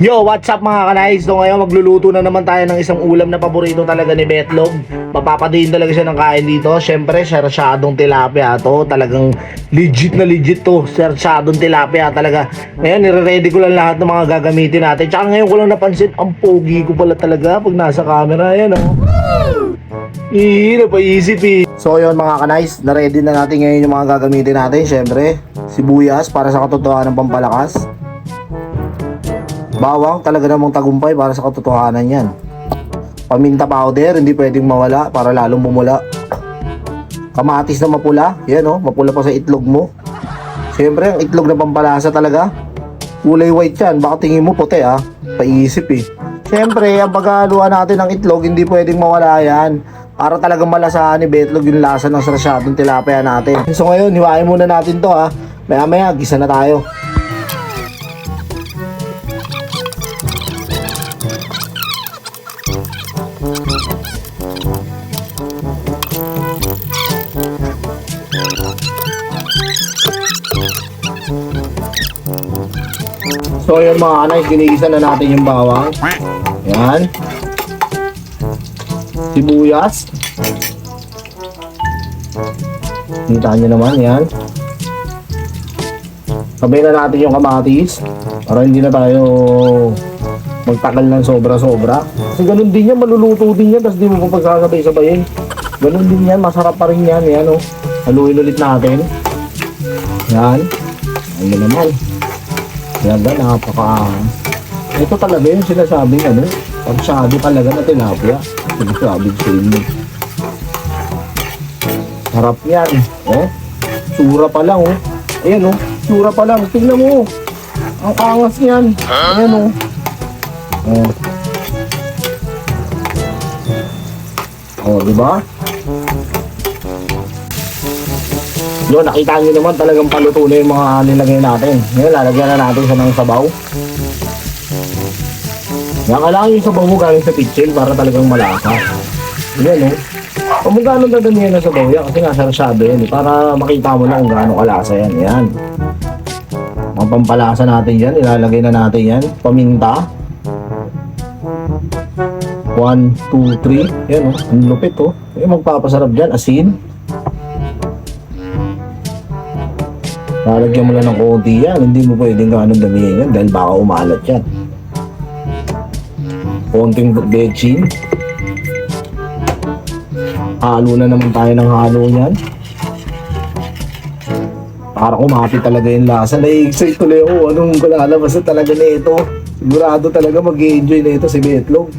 Yo, what's up mga kanais? So ngayon magluluto na naman tayo ng isang ulam na paborito talaga ni Betlog. Papapadiin talaga siya ng kain dito. Syempre, sersyadong tilapia to. Talagang legit na legit to. Sersyadong tilapia talaga. Ngayon, nire-ready ko lang lahat ng mga gagamitin natin. Tsaka ngayon ko lang napansin, ang pogi ko pala talaga pag nasa camera. Ayan oh. Napaisip eh. So yun mga kanais, na-ready na natin ngayon yung mga gagamitin natin. Syempre, sibuyas para sa katotohanan ng pampalakas. Bawang, talaga namang tagumpay para sa katotohanan yan. Paminta powder, hindi pwedeng mawala para lalong bumula. Kamatis na mapula, yan o, mapula pa sa itlog mo. Siyempre, ang itlog na pampalasa talaga. Kulay white yan, baka tingin mo puti ah. Paisip eh. Siyempre, ang paghaluan natin ng itlog, hindi pwedeng mawala yan. Para talagang malasahan ni Betlog yung lasa ng sarsyadong tilapia natin. So ngayon, hiwain muna natin to ha. Maya maya, gisa na tayo. So yun mga kanay, ginigisa na natin yung bawang. Yan. Sibuyas. Kita nyo naman, yan. Sabay na natin yung kamatis para hindi na tayo magtakal ng sobra-sobra. Kasi ganun din yan, maluluto din yan, tapos di mo pa pagsasabay-sabayin. Ganun din yan, masarap pa rin yan. Yan o. Haluin ulit natin. Yan. Ayun naman. Yan ba, ito talaga yung sinasabing ano, pagsabi talaga na tilapia. Sinasabi sa inyo. Sarap yan. Oh, sura pa lang oh. Ayan oh, sura pa lang. Tingnan mo. Ang angas yan. Ayan oh. Oh. Oh, diba? Yun, nakita nyo naman talagang paluto na yung mga nilagay natin. Ngayon, lalagyan na natin siya ng sabaw. Yan, kailangan yung sabaw mo galing sa pitchel para talagang malasa. Yan, oh. Kung magkano dadamihan ng sabaw yan, kasi nga sarsyado yan, para makita mo na kung gaano kalasa yan. Yan. Ang pampalasa natin yan, ilalagay na natin yan. Paminta. 1, 2, 3. Yan, oh. Ang lupit, oh. Yung magpapasarap dyan, asin. Lalagyan mo lang ng konti yan, hindi mo pwedeng ganun damihin yan dahil baka umalat yan. Konting bechin. Halo na naman tayo ng halo yan. Para kumapit talaga yung lasa. Na-excite tuloy ako, anong kalalabas na talaga na ito. Sigurado talaga mag-i-enjoy na ito si Betlog.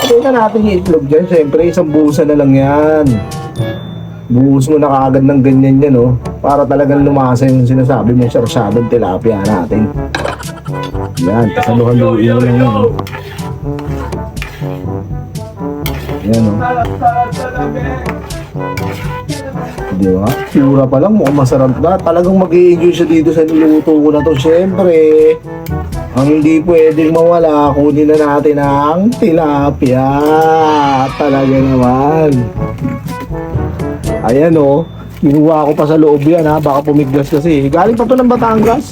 Pwede na natin yung itlog dyan, syempre isang busa na lang yan. Buhos mo na kaagad ng ganyan yan, oh. Para talagang lumasa yung sinasabi mo sarsyadong tilapia natin. Yan, kasaluhan-luin mo lang yan, oh. Yan, oh. Diba? Sura pa lang, mukhang masarap na. Talagang mag-i-enjoy siya dito sa niluto ko na to. Siyempre, ang hindi pwedeng mawala, kunin na natin ang tilapia. Talaga naman. Ayan o, kinuha ko pa sa loob yan ha, baka pumiglas kasi. Galing pa to ng Batangas.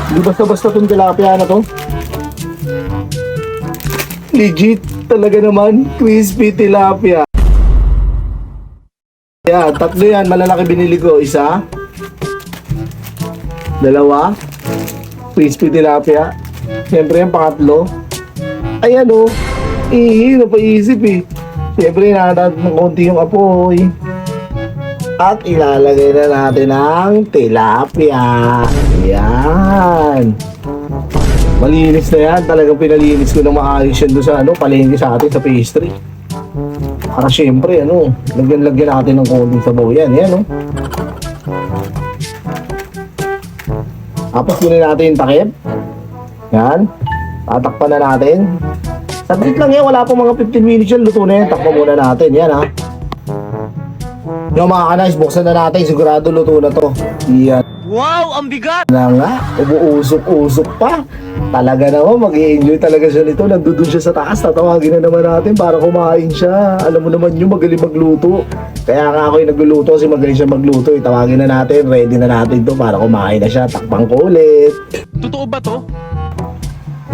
Hindi basta-basta itong tilapia na to. Legit talaga naman, crispy tilapia. Yan, tatlo yan, malalaki binili ko. Isa, dalawa, crispy tilapia. Siyempre yung pangatlo. Ayan o, napaisip eh. Siyempre natin ng konti yung apoy. At ilalagay na natin ang tilapia. Yan. Malinis na yan. Talagang pinalinis ko ng maayos yan doon sa palengke sa atin sa pastry. Para syempre, lagyan natin ng konting sabaw yan. Yan, Tapos kunin natin yung takip. Yan. Tatakpan na natin. Saglit lang yan. Wala pa mga 15 minutes yan. Luto na yan. Takpan muna natin. Yan, Yung mga kanais, buksan na natin. Sigurado luto na to. Yan. Wow, ang bigat! Na nga, umuusok-usok pa. Talaga naman, mag-i-enjoy talaga siya nito. Nandun siya sa taas. Tatawagin na naman natin para kumain siya. Alam mo naman yung magaling magluto. Kaya nga ako yung nagluluto kasi magaling siya magluto. Tawagin na natin, ready na natin to para kumain na siya. Takpang ko ulit. Totoo ba to?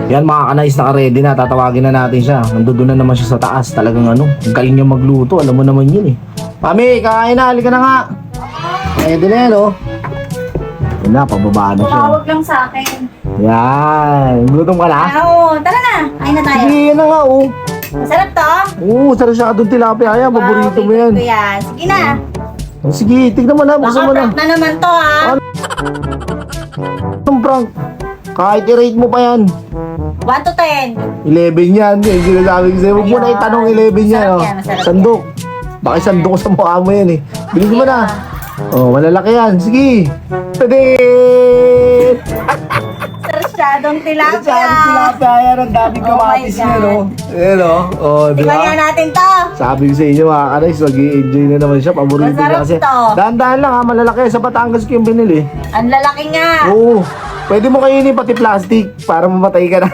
Yan mga kanais, naka-ready na. Tatawagin na natin siya. Nandoon na naman siya sa taas. Talagang ano, ang galing niya magluto. Alam mo naman yun eh. Mami, kakain na. Halika na nga. Ready na yan oh. Yan na, pababa na siya. Tumawag lang sa akin. Yan. Gutom ka na? Oo, tara na. Kain na tayo. Sige, yan na nga oh. Masarap to. Oo, sarap siya doon tilapia. Ayan, paborito mo yan. favorite ko yan. Sige na. Sige, tignan mo na. Baka Buksan mo na. prank na naman to ha. Anong prank? Kahit i-rate mo pa yan. 1 to 10. 11 yan. Yung sinasabi ko sa'yo. Huwag mo na Ayun. itanong 11 yan. Masarap Oh. yan, masarap Sandok. Baka sandok ko sa mukha mo yan eh. Bilhin mo na. Oh, malalaki yan. Sige. Pwede. Sarsyadong tilapia. Tilapia yan. Ang daming Oh my kamatis God. yan. Oh. Ayan oh. Oh, di Tingnan nga ba? natin to. Sabi ko sa inyo mga kanais, mag-i-enjoy na naman siya. Paborito Masarap niya kasi. to. Dahan-dahan lang ha. Malalaki. Sa Batangas ko yung binili. Ang lalaki nga. Oo. Pwede mo kainin pati plastic para mamatay ka na.